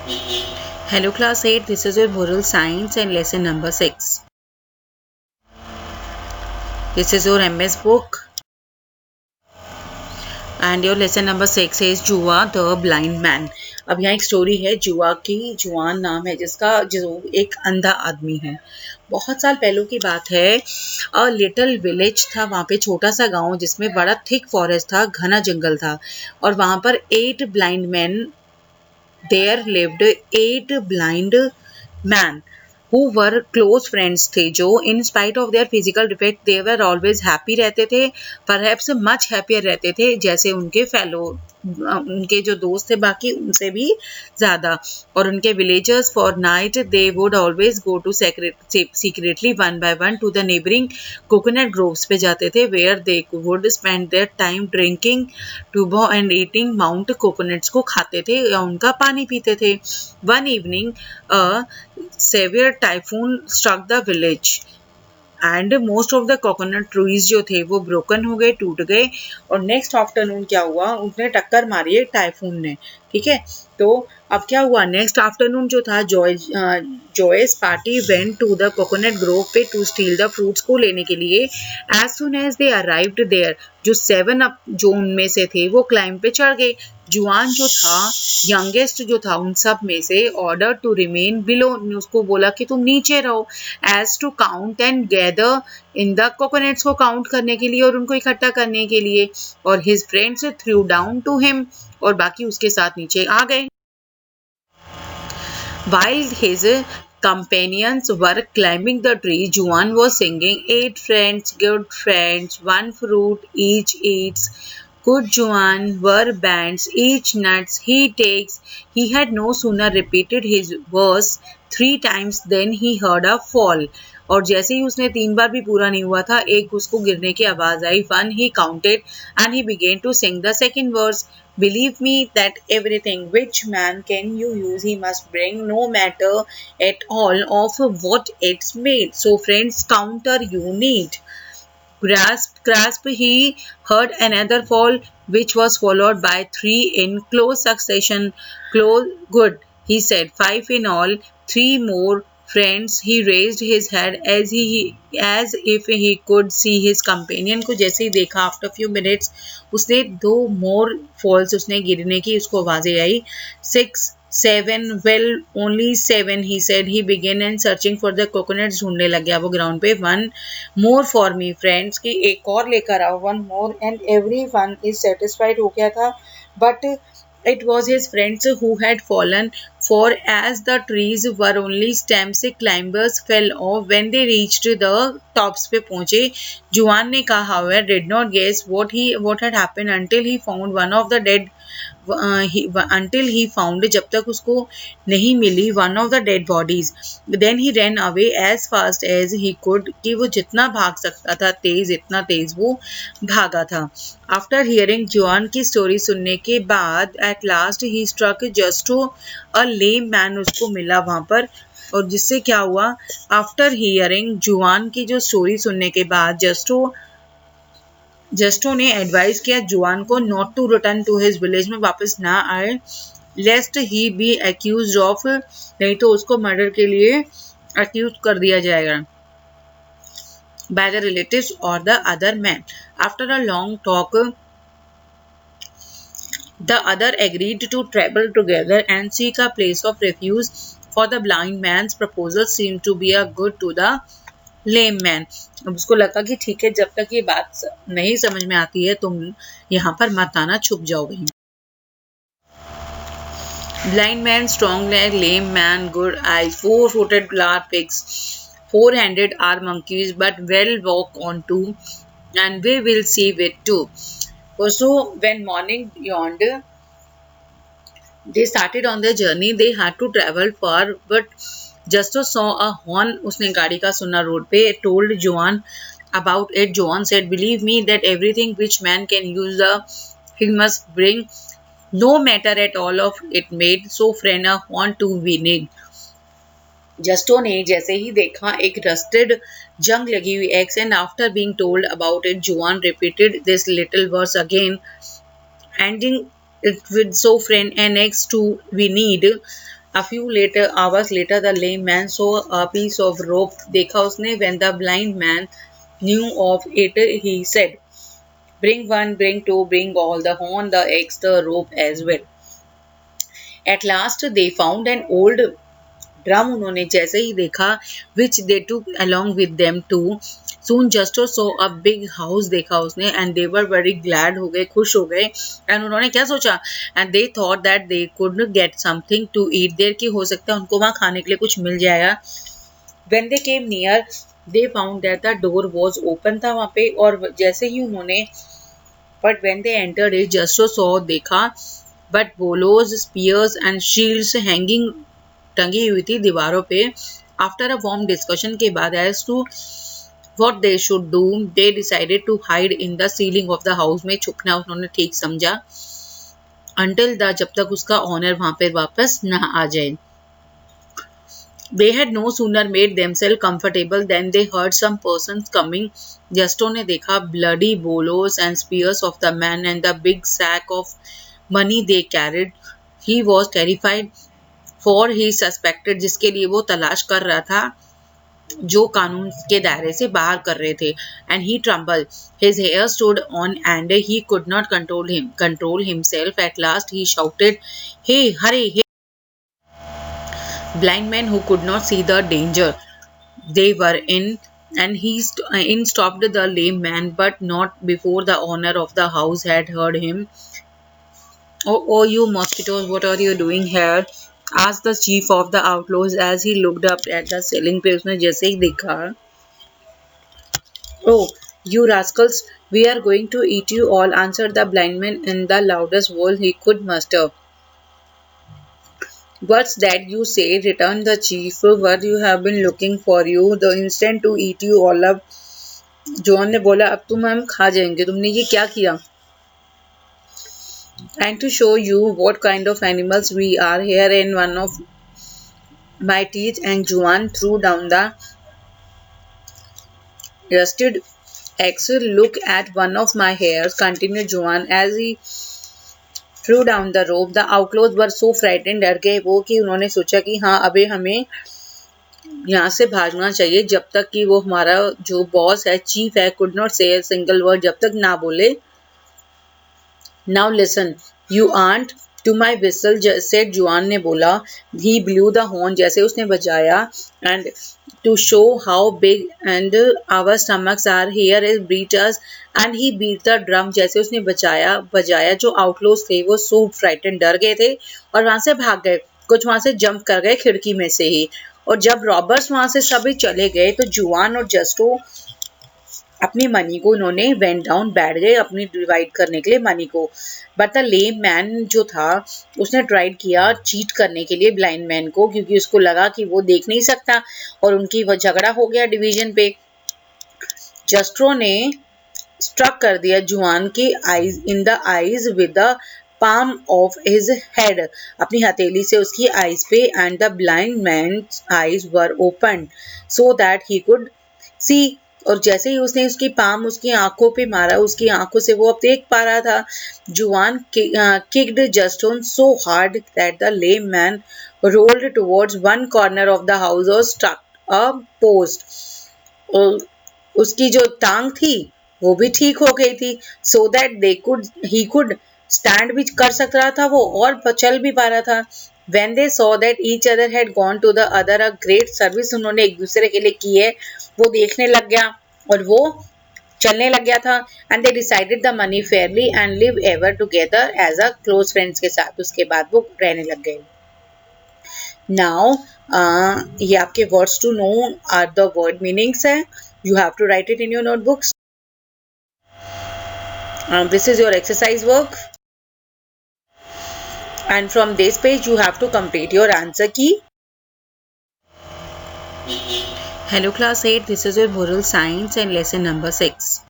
Hello class 8, this is your moral science and lesson number 6. This is your MS book and your lesson number 6 is जुआ the blind man. अब यहाँ एक story है जुआ की. जुआन नाम है जिसका जो एक अंधा आदमी है. बहुत साल पहले की बात है. अ लिटिल विलेज था, वहाँ पे छोटा सा गांव जिसमें बड़ा थिक फॉरेस्ट था, घना जंगल था और वहाँ पर 8 blind man there lived 8 blind men who were close friends थे, जो in spite of their physical defect they were always happy रहते थे, perhaps much happier रहते थे जैसे उनके fellow उनके जो दोस्त थे बाकी उनसे भी ज़्यादा. और उनके villagers for night they would always go to secretly one by one to the neighboring coconut groves पे जाते थे where they would spend their time drinking tubo and eating mount coconuts को खाते थे या उनका पानी पीते थे. One evening a severe typhoon struck the village and most of the coconut trees जो थे वो ब्रोकन हो गए, टूट गए. और नेक्स्ट आफ्टरनून क्या हुआ, उन्हें टक्कर मारी एक टाइफून ने. ठीक है, तो अब क्या हुआ, नेक्स्ट आफ्टरनून जो था Joyce party went to the coconut grove पे टू स्टील द फ्रूट्स को लेने के लिए. As soon as they arrived there, जो 7 जो उनमें से थे वो क्लाइंब पे चढ़ गए. जुआन जो था, यंगेस्ट जो था उन सब में से, ऑर्डर टू रिमेन बिलो, उसको बोला कि तुम नीचे रहो. As to count and gather in the coconuts को काउंट करने के लिए और उनको इकट्ठा करने के लिए. और his friends threw down to him, और बाकी उसके साथ नीचे आ गए. While his companions were climbing the tree, Juan was singing, 8 friends, good friends, 1 fruit each eats. Good Juan were bands, each nuts he takes. He had no sooner repeated his verse 3 times than he heard a fall. और जैसे ही उसने 3 बार भी पूरा नहीं हुआ था, एक उसको गिरने की आवाज आई. 1 he counted and he began to sing the second verse. Believe me that everything which man can you use he must bring, no matter at all of what it's made. So friends, counter you need. Grasp, he heard another fall, which was followed by 3 in close succession. Good, he said, 5 in all, 3 more. Friends, he raised his head as if he could see his companion को जैसे ही देखा. After few minutes, उसने 2 more falls उसने गिरने की उसको आवाजें आई. 6, 7, well only 7 he said. He began and searching for the coconuts, ढूंढने लग गया वो ग्राउंड पे. 1 more for me friends, कि एक और लेकर आओ. 1 more and everyone is satisfied हो गया था. But it was his friends who had fallen, for as the trees were only stems, climbers fell off when they reached the tops पे पहुंचे. जुआन ने कहा, however, did not guess what had happened until he found one of the dead until he found, जब तक उसको नहीं मिली, one of the dead bodies. Then he ran away as fast as he could, कि वो जितना भाग सकता था तेज, इतना तेज वो भागा था. After hearing जुआन की स्टोरी सुनने के बाद, at last he struck just a lame man, उसको मिला वहां पर. और जिससे क्या हुआ, आफ्टर हियरिंग, जुआन की जो स्टोरी सुनने के बाद जस्टो ने एडवाइस किया जुआन को not to return to his village, में वापस ना आए, lest he be accuse of, नहीं तो उसको मर्डर के लिए एक्यूज कर दिया जाएगा, बाय द रिलेटिव्स और the other man. After a long talk the other agreed to travel together and seek a place of refuge, for the blind man's proposal seemed to be a good to the lame man. अब उसको लगा कि ठीक है, जब तक ये बात नहीं समझ में आती है तुम यहाँ पर मत आना, छुप जाओ कहीं. Blind man, strong leg, lame man, good eyes, 4-footed are pigs, 4-handed are monkeys, but well walk on two, and we will see it too. So when morning dawned, they started on their journey. They had to travel far, but Justo saw a horn. उसने गाड़ी का सुना road पे. Told Juan about it. Juan said, "Believe me that everything which man can use, he must bring, no matter at all of it made. So friend, a horn too we need." जस्टो ने जैसे ही देखा एक rusted जंग लगी हुई axe, and after being told about it, Juan repeated this little verse again, ending it with so friend and X2 we need. A few hours later, the lame man saw a piece of rope. देखा उसने. When the blind man knew of it, he said, "Bring one, bring two, bring all, the horn, the axe, the rope as well." At last, they found an old drum. उन्होंने जैसे ही देखा, which they took along with them too. Soon Justo saw a big house. देखा उसने, and they were very glad. हो गए, खुश हो गए. And उन्होंने क्या सोचा? And they thought that they could get something to eat there, कि हो सकता है उनको वहाँ खाने के लिए कुछ मिल जाएगा. When they came near, they found that the door was open था वहाँ पे. और जैसे ही उन्होंने, but when they entered it, Justo saw, देखा, but bolos, spears and shields hanging, टंगी हुई थी दीवारों पे. After a warm discussion के बाद, as to what they should do, they decided to hide in the ceiling of the house. में छुपना उन्होंने ठीक समझा. Until the, जब तक उसका ऑनर वहां पे वापस ना आ जाए. They had no sooner made themselves comfortable than they heard some persons coming. Justo ने देखा bloody bolos and spears of the man and the big sack of money they carried. He was terrified, for he suspected, जिसके लिए वो तलाश कर रहा था, जो कानून के दायरे से बाहर कर रहे थे. And he trembled. His hair stood on and he could not control himself. At last he shouted, "Hey, hurry, hey!" Blind men who could not see the danger they were in, and he stopped the lame man, but not before the owner of the house had heard him. Oh, you mosquitoes, what are you doing here?" asked the chief of the outlaws as he looked up at the ceiling पे. उसने जैसे ही देखा, "Oh, you rascals, we are going to eat you all," answered the blind man in the loudest voice he could muster. "What's that you say?" returned the chief. "What you have been looking for you, the instant to eat you all up." John ने बोला, अब तुम हम खा जाएंगे, तुमने ये क्या किया? "And to show you what kind of animals we are, here in one of my teeth," and Juan threw down the rusted axe. "Look at one of my hairs," continued Juan as he threw down the rope. The outlaws were so frightened, डर गए वो, कि उन्होंने सोचा कि हाँ, अबे हमें यहाँ से भागना चाहिए जब तक कि वो हमारा जो बॉस है, चीफ है, could not say a single word, जब तक ना बोले. "Now listen, you aren't to my whistle," said Juan ने बोला. He blew the horn, जैसे उसने बजाया, and to show how big and our stomachs are, here is beat us, and he beat the drum. जैसे उसने बजाया. जो outlaws थे वो so frightened, डर गए थे और वहां से भाग गए. कुछ वहां से जंप कर गए खिड़की में से ही. और जब रॉबर्स वहां से सभी चले गए तो जुआन और जस्टो अपनी मनी को उन्होंने वेंट डाउन, बैठ गए अपनी डिवाइड करने के लिए मनी को. बट द लेम मैन जो था उसने ट्राई किया चीट करने के लिए ब्लाइंड मैन को, क्योंकि उसको लगा कि वो देख नहीं सकता, और उनकी वो झगड़ा हो गया डिवीजन पे. जस्ट्रो ने स्ट्रक कर दिया जुआन के eyes in the eyes with the palm of his head, अपनी हथेली से उसकी आईज पे. and the blind man's eyes were opened so that he could see, और जैसे ही उसने उसकी पाम उसकी आंखों पे मारा, उसकी आंखों से वो अब देख पा रहा था. जुआन kicked Juston so hard that the lame man rolled towards one corner of the house or struck a post. और उसकी जो टांग थी वो भी ठीक हो गई थी, so that he could stand भी कर सकता रहा था वो, और चल भी पा रहा था. When they saw that each other had gone to the other, a great service उन्होंने एक दूसरे के लिए की है, वो देखने लग गया और वो चलने लग गया था. And they decided the money fairly and live ever together as a close friends के साथ. उसके बाद वो रहने लग गए. Now ये आपके words to know are the word meanings है. You have to write it in your notebooks. This is your exercise work. And from this page you have to complete your answer key. Hello class 8, this is your moral science and lesson number 6.